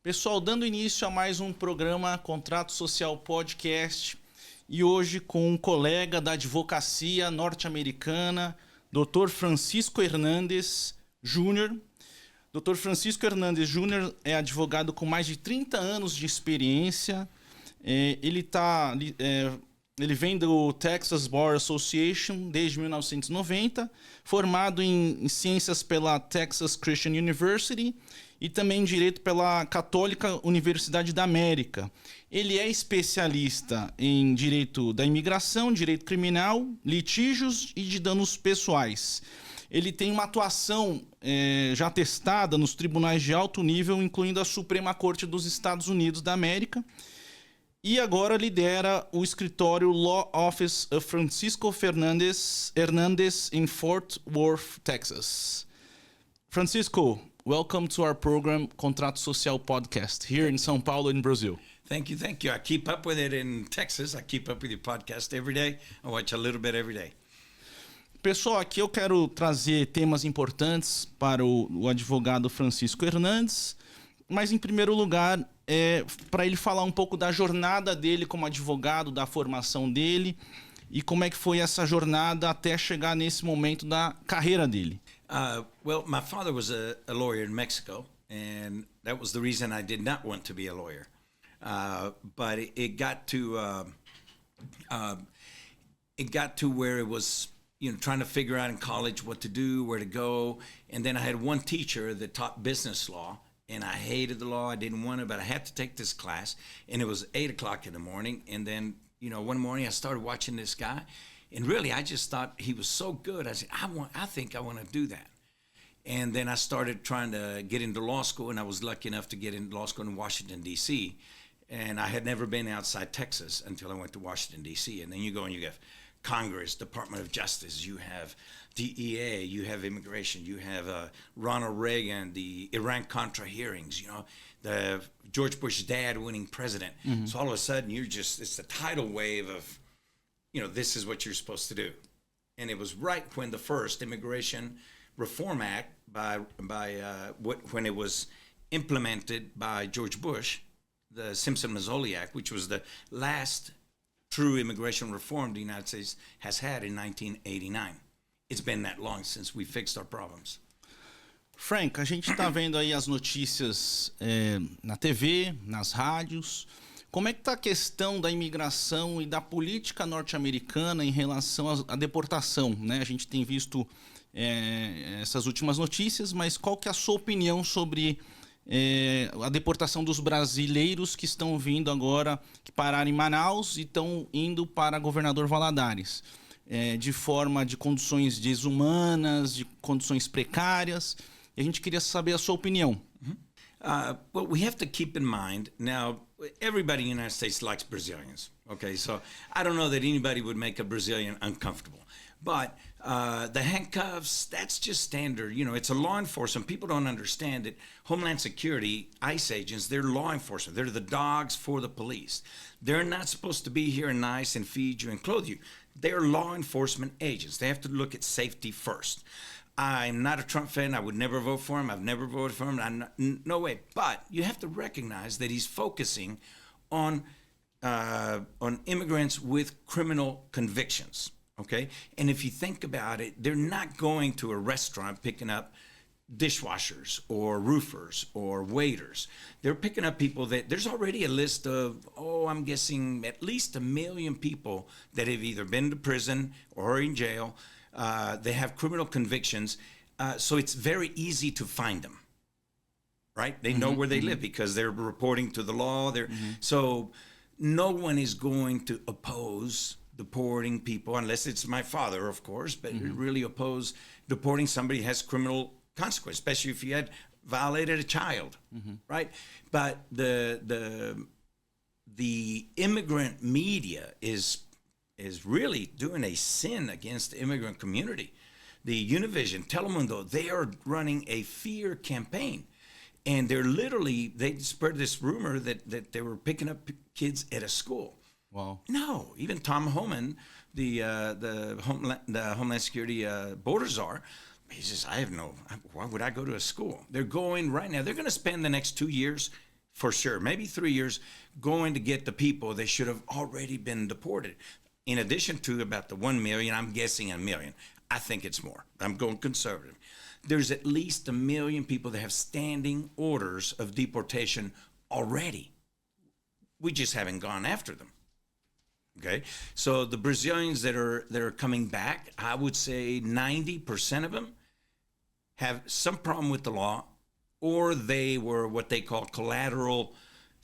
Pessoal, dando início a mais um programa Contrato Social Podcast e hoje com um colega da advocacia norte-americana, Dr. Francisco Hernandez Jr. Dr. Francisco Hernandez Jr. é advogado com mais de 30 anos de experiência. Ele vem do Texas Bar Association desde 1990, formado em ciências pela Texas Christian University e também em Direito pela Católica Universidade da América. Ele é especialista em Direito da Imigração, Direito Criminal, Litígios e de Danos Pessoais. Ele tem uma atuação já testada nos tribunais de alto nível, incluindo a Suprema Corte dos Estados Unidos da América, e agora lidera o escritório Law Office of Francisco Hernandez em Fort Worth, Texas. Francisco, welcome to our program, Contrato Social Podcast, here in São Paulo, in Brazil. Thank you. I keep up with it in Texas. I keep up with your podcast every day. I watch a little bit every day. Pessoal, aqui eu quero trazer temas importantes para o advogado Francisco Hernandez, mas em primeiro lugar, para ele falar um pouco da jornada dele como advogado, da formação dele e como é que foi essa jornada até chegar nesse momento da carreira dele. Well, my father was a lawyer in Mexico, and that was the reason I did not want to be a lawyer. But it got to where it was, trying to figure out in college what to do, where to go. And then I had one teacher that taught business law, and I hated the law. I didn't want it, but I had to take this class. And it was 8 o'clock in the morning. And then, one morning I started watching this guy. And really, I just thought he was so good. I said, I think I want to do that. And then I started trying to get into law school, and I was lucky enough to get into law school in Washington, D.C. And I had never been outside Texas until I went to Washington, D.C. And then you go and you have Congress, Department of Justice, you have DEA, you have immigration, you have Ronald Reagan, the Iran-Contra hearings, the George Bush dad winning president. Mm-hmm. So all of a sudden, it's a tidal wave of, this is what you're supposed to do. And it was right when the first Immigration Reform Act when it was implemented by George Bush, the Simpson-Mazzoli Act, which was the last true immigration reform the United States has had in 1989. It's been that long since we fixed our problems. Frank, a gente está vendo aí as notícias na TV, nas rádios. Como é que está a questão da imigração e da política norte-americana em relação à deportação, né? A gente tem visto essas últimas notícias, mas qual que é a sua opinião sobre a deportação dos brasileiros que estão vindo agora, que pararam em Manaus e estão indo para Governador Valadares, de condições desumanas, de condições precárias, e a gente queria saber a sua opinião. Well, we have to keep in mind, now, everybody in the United States likes Brazilians, okay? So I don't know that anybody would make a Brazilian uncomfortable. But the handcuffs, that's just standard. It's a law enforcement. People don't understand it. Homeland Security, ICE agents, they're law enforcement. They're the dogs for the police. They're not supposed to be here and nice and feed you and clothe you. They're law enforcement agents. They have to look at safety first. I'm not a Trump fan. I would never vote for him. I've never voted for him. No way. But you have to recognize that he's focusing on immigrants with criminal convictions. Okay? And if you think about it, they're not going to a restaurant picking up dishwashers or roofers or waiters. They're picking up people that there's already a list of, I'm guessing at least 1 million people that have either been to prison or in jail. They have criminal convictions. So it's very easy to find them, right? They know where they live because they're reporting to the law. So no one is going to oppose deporting people, unless it's my father, of course, but really oppose deporting somebody who has criminal consequence, especially if you had violated a child, right? But the immigrant media is really doing a sin against the immigrant community. The Univision, Telemundo, they are running a fear campaign. And they spread this rumor that they were picking up kids at a school. Wow. No, even Tom Homan, the Homeland Security border czar, he says, why would I go to a school? They're going right now. They're going to spend the next 2 years, for sure, maybe 3 years, going to get the people that should have already been deported. In addition to about the 1 million, I'm guessing a million. I think it's more. I'm going conservative. There's at least 1 million people that have standing orders of deportation already. We just haven't gone after them. Okay, so the Brazilians that are coming back, I would say 90% of them have some problem with the law, or they were what they call collateral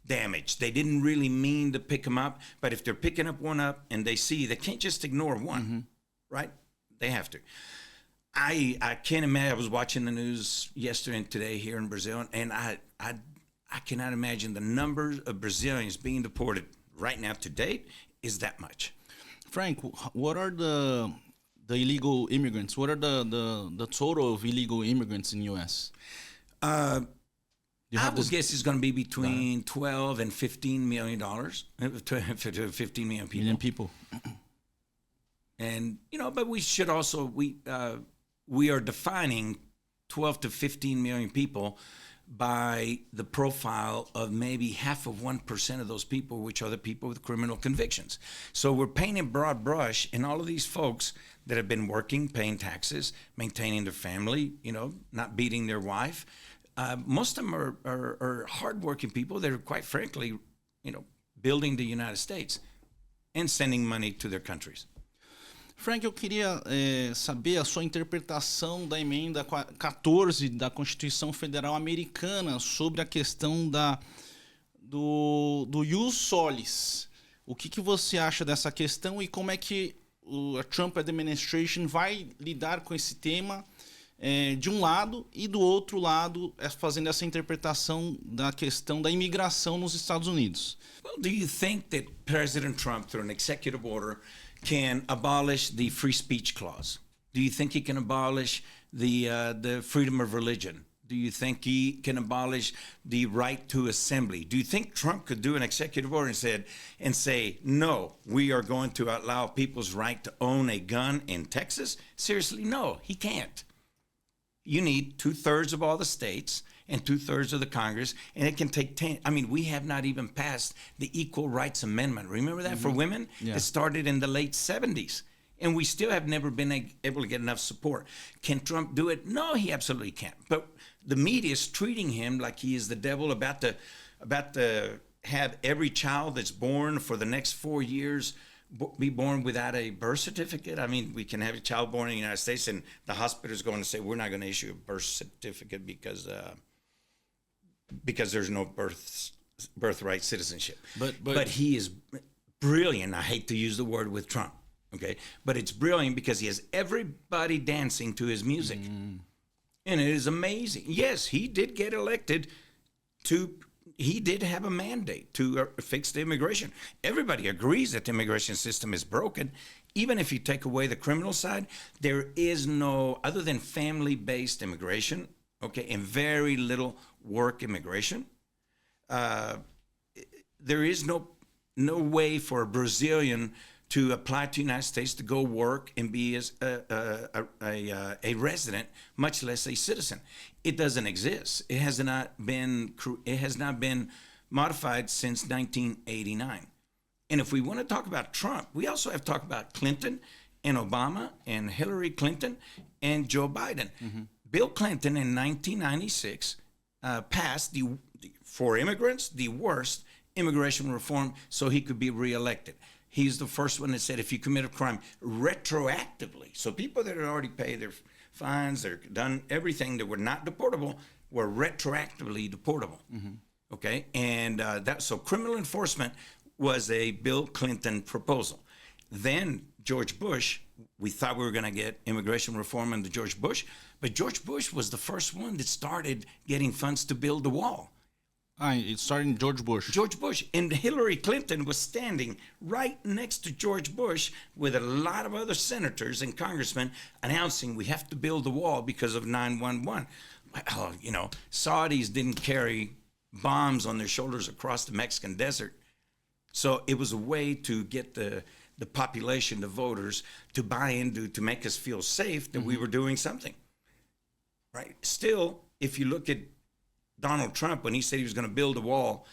damage. They didn't really mean to pick them up, but if they're picking up one up and they see, they can't just ignore one, right? They have to. I can't imagine. I was watching the news yesterday and today here in Brazil, and I cannot imagine the numbers of Brazilians being deported right now to date is that much. Frank, what are the illegal immigrants? What are the total of illegal immigrants in the U.S.? I would guess it's going to be between 12 and $15 million, 15 million people. Million people. And, but we should also, we are defining 12 to 15 million people by the profile of maybe half of 1% of those people, which are the people with criminal convictions. So we're painting broad brush, and all of these folks that have been working, paying taxes, maintaining their family, not beating their wife. Most of them are hardworking people that are, quite frankly, building the United States and sending money to their countries. Frank, eu queria saber a sua interpretação da emenda 14 da Constituição Federal Americana sobre a questão do ius solis. O que você acha dessa questão e como é que a Trump administration vai lidar com esse tema de um lado e do outro lado fazendo essa interpretação da questão da imigração nos Estados Unidos? Well, do you think that President Trump, through an executive order, can abolish the free speech clause? Do you think he can abolish the freedom of religion? Do you think he can abolish the right to assembly? Do you think Trump could do an executive order and say, no, we are going to allow people's right to own a gun in Texas? Seriously, no, he can't. You need 2/3 of all the states and 2/3 of the Congress, and it can take 10. I mean, we have not even passed the Equal Rights Amendment. Remember that for women? Yeah. It started in the late 70s, and we still have never been able to get enough support. Can Trump do it? No, he absolutely can't. But the media is treating him like he is the devil, about to have every child that's born for the next 4 years be born without a birth certificate. I mean, we can have a child born in the United States, and the hospital is going to say, we're not going to issue a birth certificate because there's no birthright citizenship. But he is brilliant. I hate to use the word with Trump, okay? But it's brilliant because he has everybody dancing to his music. And it is amazing. Yes, he did get elected he did have a mandate to fix the immigration. Everybody agrees that the immigration system is broken. Even if you take away the criminal side, there is no, other than family-based immigration, okay, and very little work immigration, there is no way for a Brazilian to apply to the United States to go work and be a resident, much less a citizen. It doesn't exist. It has not been modified since 1989. And if we want to talk about Trump, we also have to talk about Clinton and Obama and Hillary Clinton and Joe Biden. Bill Clinton in 1996 passed for immigrants the worst immigration reform so he could be reelected. He's the first one that said if you commit a crime retroactively, so people that had already paid their fines, they're done everything that were not deportable, were retroactively deportable. Okay, and so criminal enforcement was a Bill Clinton proposal. Then George Bush, we thought we were going to get immigration reform under George Bush, but George Bush was the first one that started getting funds to build the wall. It started in George Bush. George Bush. And Hillary Clinton was standing right next to George Bush with a lot of other senators and congressmen announcing we have to build the wall because of 9/11. Well, Saudis didn't carry bombs on their shoulders across the Mexican desert So it was a way to get the population, the voters, to buy into, to make us feel safe that we were doing something. Right? Still, if you look at Donald Trump, when he said he was going to build a wall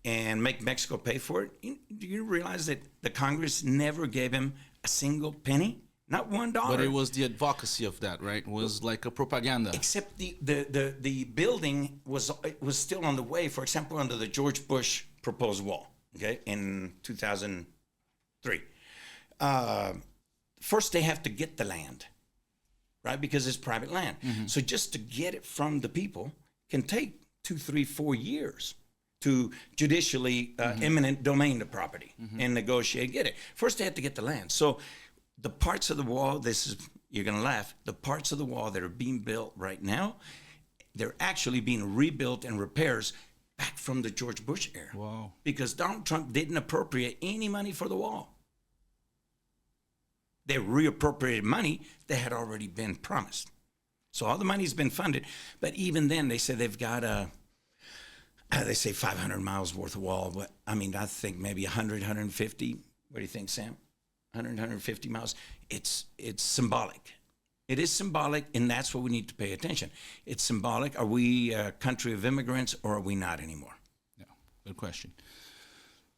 and make Mexico pay for it, do you realize that the Congress never gave him a single penny? Not $1. But it was the advocacy of that, right? It was like a propaganda. Except the building was still on the way, for example, under the George Bush proposed wall, okay, in 2003. First, they have to get the land, right, because it's private land. So just to get it from the people can take 2, 3, 4 years to judicially eminent domain the property and negotiate and get it. First, they have to get the land. So the parts of the wall, you're going to laugh, the parts of the wall that are being built right now, they're actually being rebuilt and repairs back from the George Bush era. Wow. Because Donald Trump didn't appropriate any money for the wall. They reappropriated money that had already been promised. So all the money's been funded. But even then, they say they've got they say 500 miles worth of wall. But I mean, I think maybe 100, 150. What do you think, Sam? 100, 150 miles. It's symbolic. It is symbolic, and that's what we need to pay attention. It's symbolic. Are we a country of immigrants, or are we not anymore? Yeah, good question.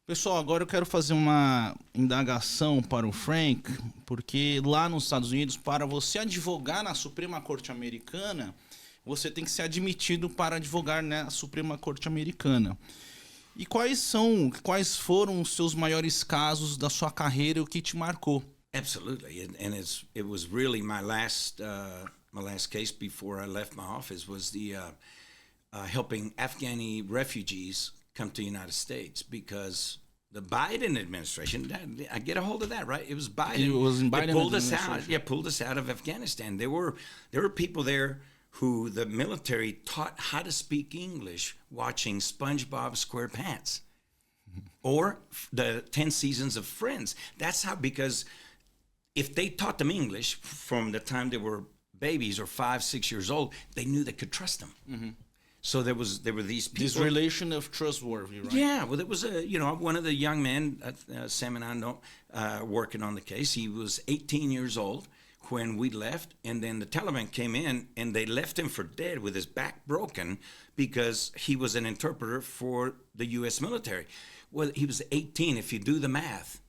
Pessoal, agora eu quero fazer uma indagação para o Frank, porque lá nos Estados Unidos, para você advogar na Suprema Corte Americana, você tem que ser admitido para advogar na Suprema Corte Americana. E quais foram os seus maiores casos da sua carreira e o que te marcou? Absolutely, and it was really my last case before I left my office was the helping Afghani refugees come to the United States, because the Biden administration, I get a hold of that, right? It was Biden. It was in Biden pulled administration. pulled us out of Afghanistan. There were people there who the military taught how to speak English watching SpongeBob SquarePants or the 10 Seasons of Friends. That's how, because if they taught them English from the time they were babies or 5, 6 years old, they knew they could trust them. So there were these people. This relation of trustworthy, right? Yeah, well, there was one of the young men, Sam and I know, working on the case. He was 18 years old when we left, and then the Taliban came in and they left him for dead with his back broken because he was an interpreter for the U.S. military. Well, he was 18. If you do the math,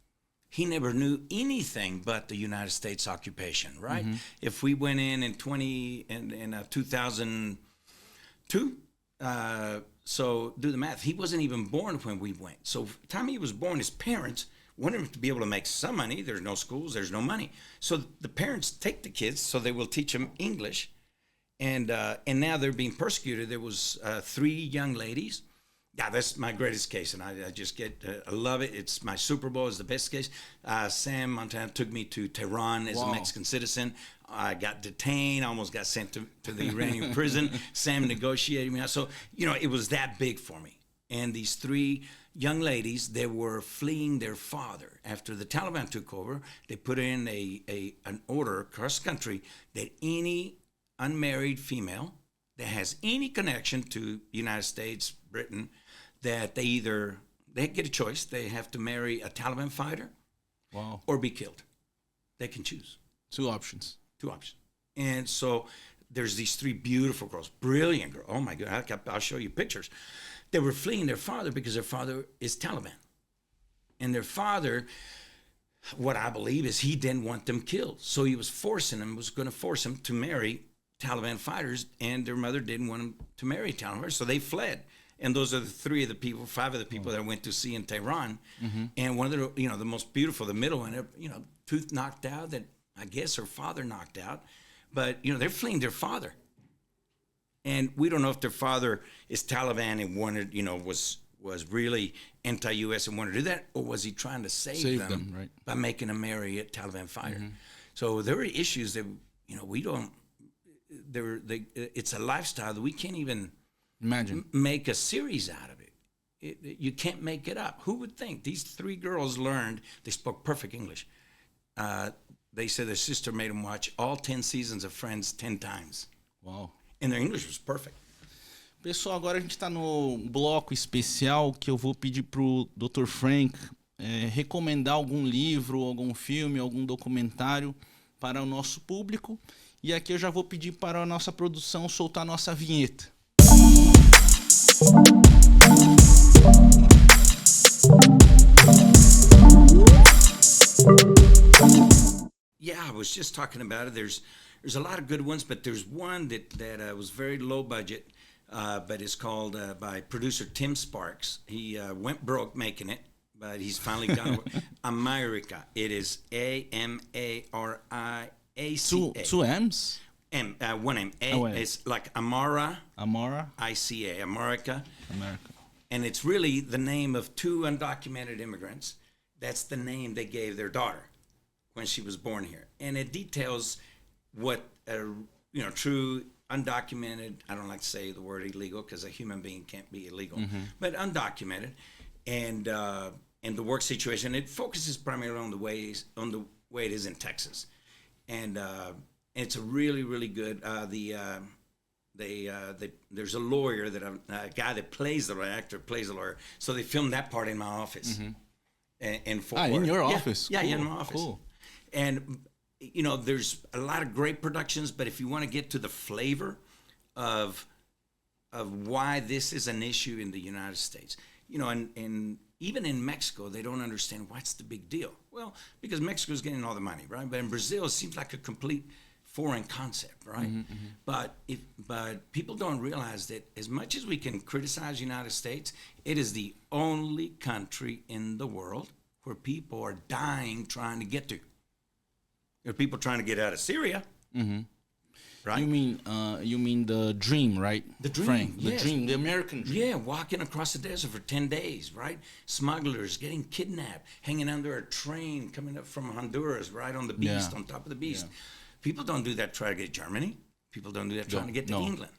he never knew anything but the United States occupation, right? If we went in 2002, so do the math. He wasn't even born when we went. So the time he was born, his parents wanted him to be able to make some money. There's no schools, there's no money. So the parents take the kids so they will teach them English. And now they're being persecuted. There was 3 young ladies. Yeah, that's my greatest case, and I just I love it. It's my Super Bowl is the best case. Sam Montana took me to Tehran as a Mexican citizen. I got detained, almost got sent to the Iranian prison. Sam negotiated me out. So, it was that big for me. And these 3 young ladies, they were fleeing their father. After the Taliban took over, they put in an order across the country that any unmarried female that has any connection to the United States, Britain, that they get a choice. They have to marry a Taliban fighter or be killed. They can choose. 2 options. 2 options. And so there's these 3 beautiful girls, brilliant girls. Oh, my God, I'll show you pictures. They were fleeing their father because their father is Taliban. And their father, what I believe is he didn't want them killed. So he was going to force them to marry Taliban fighters, and their mother didn't want them to marry Taliban fighters, so they fled. And those are the 5 of the people that I went to see in Tehran. And one of the most beautiful, the middle one, tooth knocked out that I guess her father knocked out. But, they're fleeing their father. And we don't know if their father is Taliban and wanted, was really anti-U.S. and wanted to do that, or was he trying to save them right, by making them marry a Taliban fighter? So there are issues that, we don't, it's a lifestyle that we can't even imagine make a series out of it. You can't make it up. Who would think? These 3 girls they spoke perfect English. They said their sister made them watch all 10 seasons of Friends 10 times. Wow. And their English was perfect. Pessoal, agora a gente está no bloco especial que eu vou pedir pro Dr. Frank recomendar algum livro, algum filme, algum documentário para o nosso público. E aqui eu já vou pedir para a nossa produção soltar a nossa vinheta. Yeah, I was just talking about it. There's a lot of good ones, but there's one that was very low budget, but it's called by producer Tim Sparks. He went broke making it, but he's finally done it. America. It is Amariaca. Two M's? One M. It's like Amara. I-C-A. America. And it's really the name of two undocumented immigrants. That's the name they gave their daughter when she was born here. And it details what true undocumented, I don't like to say the word illegal because a human being can't be illegal, but undocumented, and the work situation. It focuses primarily on the way it is in Texas. And it's a really, really good, there's a lawyer a guy that plays the actor plays a lawyer. So they filmed that part in my office. In your office? Yeah, cool. In my office. Cool. And, there's a lot of great productions, but if you want to get to the flavor of why this is an issue in the United States, and even in Mexico, they don't understand what's the big deal. Well, because Mexico's getting all the money, right? But in Brazil, it seems like a complete foreign concept, right? But people don't realize that as much as we can criticize the United States, it is the only country in the world where people are dying trying to get to. There are people trying to get out of Syria, right? You mean the dream, right? The dream, Frank, yes. The dream, the American dream. Yeah, walking across the desert for 10 days, right? Smugglers getting kidnapped, hanging under a train coming up from Honduras, right on the beast, on top of the beast. Yeah. People don't do that trying to get to Germany. People don't do that trying to get to England,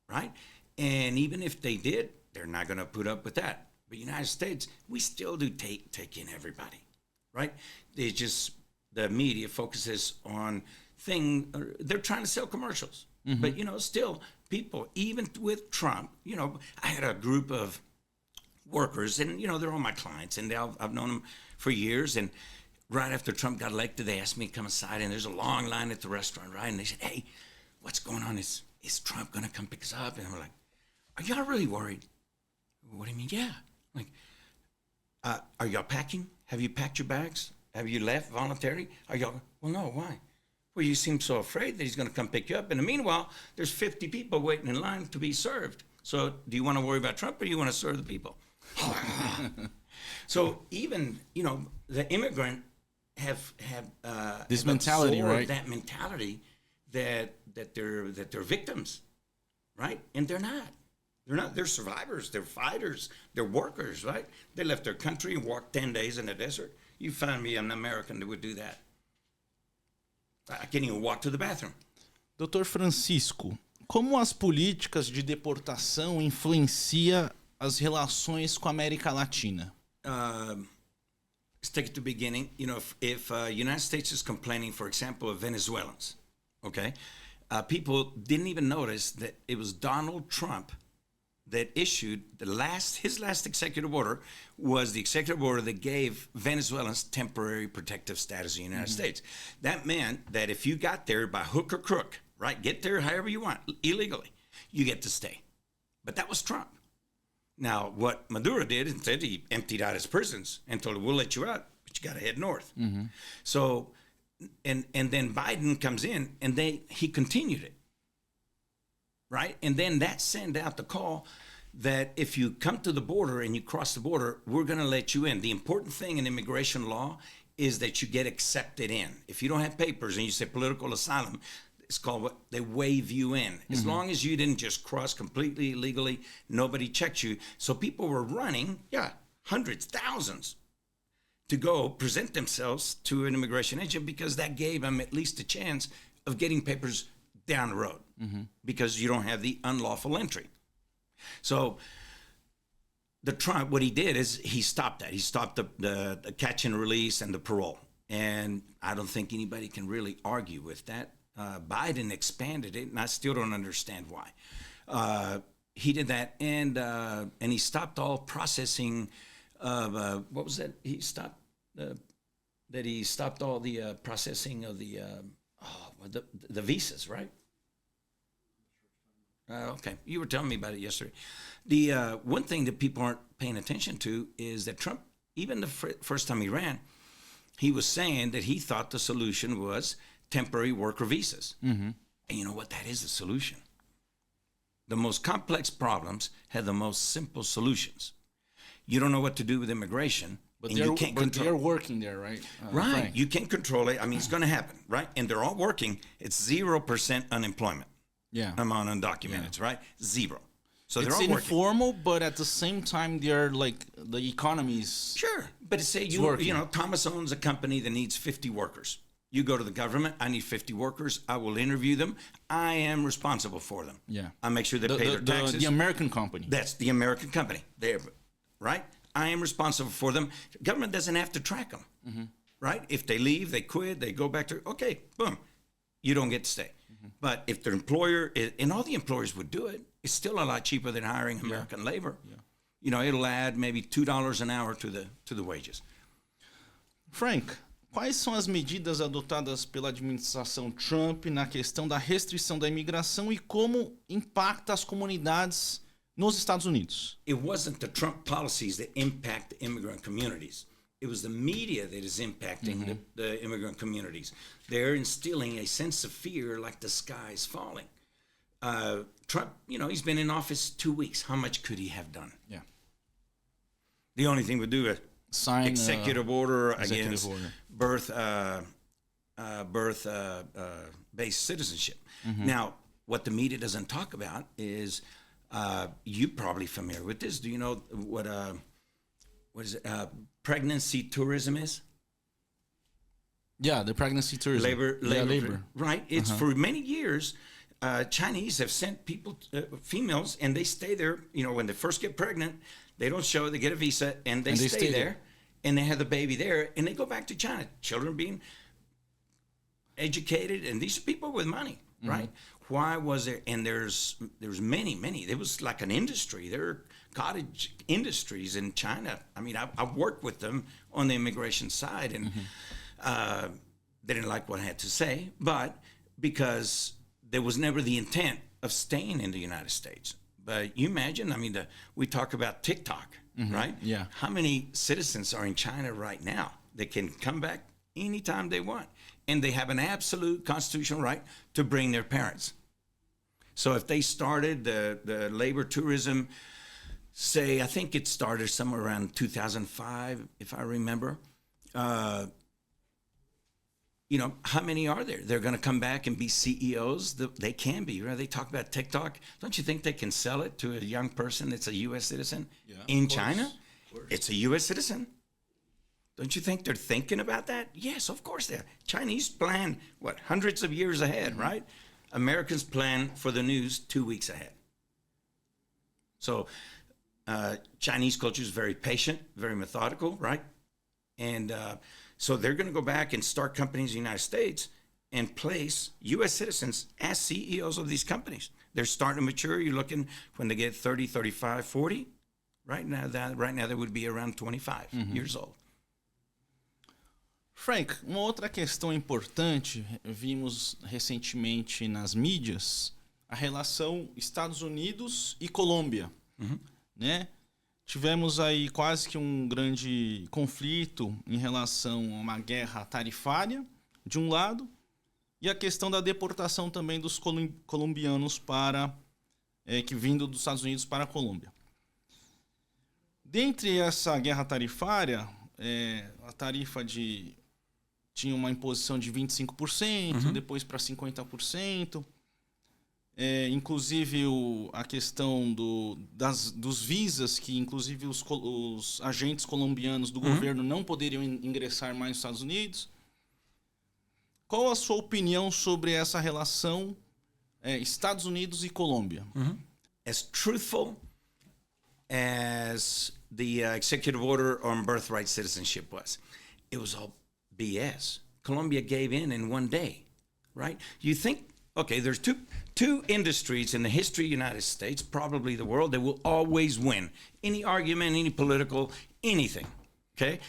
right? And even if they did, they're not going to put up with that. But United States, we still do take in everybody, right? They just, the media focuses on they're trying to sell commercials. But, still people, even with Trump, I had a group of workers and, they're all my clients and I've known them for years. And right after Trump got elected, they asked me to come aside and there's a long line at the restaurant, right? And they said, hey, what's going on? Is Trump going to come pick us up? And I'm like, are y'all really worried? What do you mean? Yeah. Like, are y'all packing? Have you packed your bags? Have you left voluntarily? Are y'all? Well, no. Why? Well, you seem so afraid that he's going to come pick you up. In the meanwhile, there's 50 people waiting in line to be served. So do you want to worry about Trump or do you want to serve the people? So even, the immigrant have this mentality, right? That mentality that they're victims, right? And they're not. They're not. They're survivors. They're fighters. They're workers, right? They left their country and walked 10 days in the desert. You find me an American that would do that. I can't even walk to the bathroom. Dr. Francisco, como as políticas de deportação influenciam as relações com a América Latina? Let's take it to the beginning. If United States is complaining, for example, of Venezuelans, okay, people didn't even notice that it was Donald Trump that issued his last executive order was the executive order that gave Venezuelans temporary protective status in the United States. That meant that if you got there by hook or crook, right, get there however you want, illegally, you get to stay. But that was Trump. Now, what Maduro did, instead, he emptied out his prisons and told him, we'll let you out, but you got to head north. So, and then Biden comes in and he continued it. Right? And then that sent out the call that if you come to the border and you cross the border, we're going to let you in. The important thing in immigration law is that you get accepted in. If you don't have papers and you say political asylum, it's called what they waive you in. As long as you didn't just cross completely illegally, nobody checked you. So people were running, hundreds, thousands, to go present themselves to an immigration agent because that gave them at least a chance of getting papers down the road because you don't have the unlawful entry. So Trump, what he did is he stopped that. He stopped the catch and release and the parole. And I don't think anybody can really argue with that. Biden expanded it, and I still don't understand why. He did that, and he stopped all processing what was that? He stopped all the processing of the visas, right? Okay, you were telling me about it yesterday. The one thing that people aren't paying attention to is that Trump, even the first time he ran, he was saying that he thought the solution was temporary worker visas. Mm-hmm. And you know what? That is the solution. The most complex problems have the most simple solutions. You don't know what to do with immigration, but they're working there, right? Right. Frank. You can't control it. I mean, it's going to happen, right? And they're all working. It's 0% unemployment. Yeah. Among undocumented, right? 0. So it's they're all informal, working. But at the same time, they're like the economy's. Sure, but say you know, Thomas owns a company that needs 50 workers. You go to the government. I need 50 workers. I will interview them. I am responsible for them. Yeah. I make sure they pay their taxes. The American company. That's the American company. Right? I am responsible for them. Government doesn't have to track them. Mm-hmm. Right? If they leave, they quit, they go back to, okay, boom, you don't get to stay. Mm-hmm. But if their employer, and all the employers would do it, it's still a lot cheaper than hiring American labor. Yeah. You know, it'll add maybe $2 an hour to the wages. Frank, quais são as medidas adotadas pela administração Trump na questão da restrição da imigração e como impacta as comunidades nos Estados Unidos? It wasn't the Trump policies that impact the immigrant communities. It was the media that is impacting the immigrant communities. They're instilling a sense of fear like the sky is falling. Trump, you know, he's been in office 2 weeks. How much could he have done? Yeah. The only thing we do is sign executive order against birth-based citizenship. Mm-hmm. Now, what the media doesn't talk about is, you're probably familiar with this. Do you know what is it? Pregnancy tourism is? Yeah, the pregnancy tourism. Labor. Right. It's for many years, Chinese have sent people, females, and they stay there. You know, when they first get pregnant, they don't show it, they get a visa, and they stay there, and they have the baby there, and they go back to China. Children being educated, and these are people with money, right? Why was there? And there's many. There was like an industry. There are cottage industries in China. I mean, I've worked with them on the immigration side, and they didn't like what I had to say, but because there was never the intent of staying in the United States. But you imagine, I mean, we talk about TikTok, right? Yeah. How many citizens are in China right now that can come back anytime they want? And they have an absolute constitutional right to bring their parents. So if they started the labor tourism, say, I think it started somewhere around 2005, if I remember. You know, how many are there? They're going to come back and be CEOs? They can be, right? They talk about TikTok. Don't you think they can sell it to a young person that's a U.S. citizen in China? It's a U.S. citizen. Don't you think they're thinking about that? Yes, of course they are. Chinese plan, hundreds of years ahead, right? Americans plan for the news 2 weeks ahead. So Chinese culture is very patient, very methodical, right? And so they're going to go back and start companies in the United States and place U.S. citizens as CEOs of these companies. They're starting to mature. You're looking when they get 30, 35, 40. Right now, they would be around 25 years old. Frank, uma outra questão importante, vimos recentemente nas mídias, a relação Estados Unidos e Colômbia, né? Tivemos aí quase que um grande conflito em relação a uma guerra tarifária, de um lado, e a questão da deportação também dos colombianos que vindo dos Estados Unidos para a Colômbia. Dentre essa guerra tarifária, a tarifa tinha uma imposição de 25%, depois para 50%. Inclusive a questão dos visas, que inclusive os agentes colombianos do governo não poderiam ingressar mais nos Estados Unidos. Qual a sua opinião sobre essa relação Estados Unidos e Colômbia? As truthful as the executive order on birthright citizenship was, it was all BS. Colombia gave in one day, right? You think, okay, there's two industries in the history of the United States, probably the world, that will always win. Any argument, any political, anything, okay?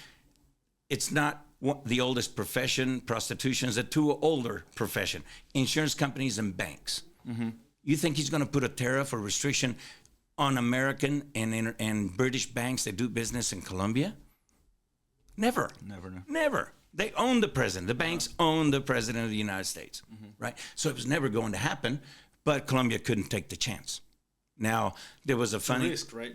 It's not the oldest profession. Prostitution is a two older profession. Insurance companies and banks. Mm-hmm. You think he's going to put a tariff or restriction on American and British banks that do business in Colombia? Never. Never. No. Never. They own the president. The banks own the president of the United States, right? So it was never going to happen, but Colombia couldn't take the chance. Now, there was a funny... risk, right?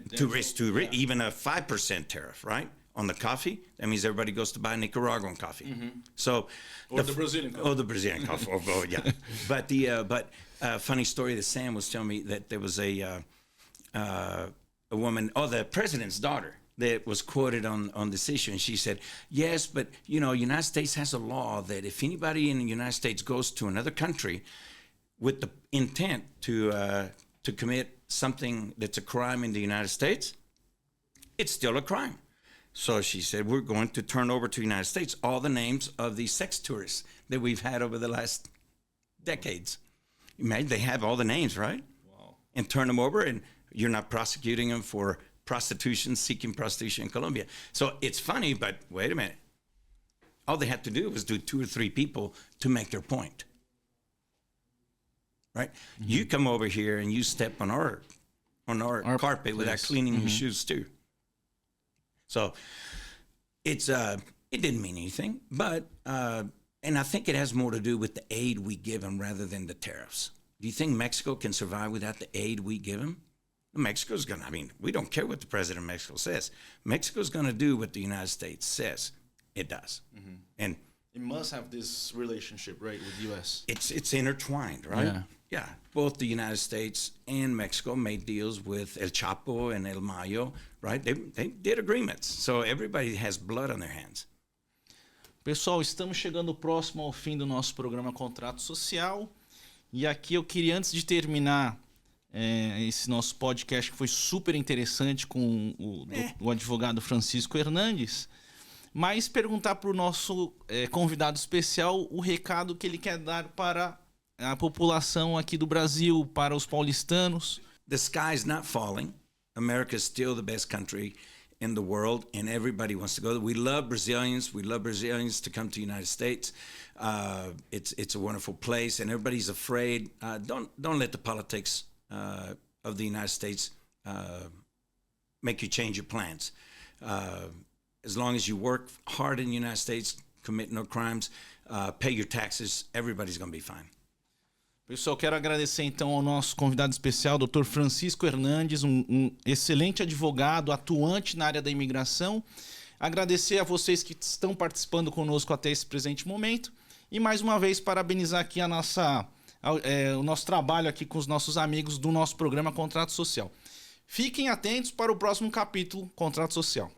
Even a 5% tariff, right? On the coffee. That means everybody goes to buy Nicaraguan coffee. Mm-hmm. So... Or the Brazilian coffee. Oh, the Brazilian coffee. Oh, yeah. But funny story that Sam was telling me that there was a woman, the president's daughter, that was quoted on this issue, and she said, yes, but, United States has a law that if anybody in the United States goes to another country with the intent to commit something that's a crime in the United States, it's still a crime. So she said, we're going to turn over to the United States all the names of these sex tourists that we've had over the last decades. Imagine they have all the names, right? Wow. And turn them over, and you're not prosecuting them for prostitution, seeking prostitution in Colombia. So it's funny, but wait a minute. All they had to do was do 2 or 3 people to make their point. Right? Mm-hmm. You come over here and you step on our carpet place without cleaning your shoes too. So it didn't mean anything, but and I think it has more to do with the aid we give them rather than the tariffs. Do you think Mexico can survive without the aid we give them? Mexico's going to, we don't care what the president of Mexico says. Mexico's going to do what the United States says it does. Mm-hmm. And it must have this relationship, right, with the U.S. It's intertwined, right? Yeah. Both the United States and Mexico made deals with El Chapo and El Mayo, right? They did agreements. So everybody has blood on their hands. Pessoal, estamos chegando próximo ao fim do nosso programa Contrato Social. E aqui eu queria, antes de terminar esse nosso podcast, que foi super interessante com o advogado Francisco Hernandez, mas perguntar para o nosso convidado especial o recado que ele quer dar para a população aqui do Brasil, para os paulistanos. The sky's not falling. America is still the best country in the world, and everybody wants to go. We love Brazilians. We love Brazilians to come to the United States. It's a wonderful place, and everybody's afraid. Don't let the politics of the United States make you change your plans. As long as you work hard in the United States, commit no crimes, pay your taxes, everybody's going to be fine. Pessoal, quero agradecer então ao nosso convidado especial, Dr. Francisco Hernandez, um excelente advogado, atuante na área da imigração. Agradecer a vocês que estão participando conosco até esse presente momento. E mais uma vez parabenizar aqui o nosso trabalho aqui com os nossos amigos do nosso programa Contrato Social. Fiquem atentos para o próximo capítulo Contrato Social.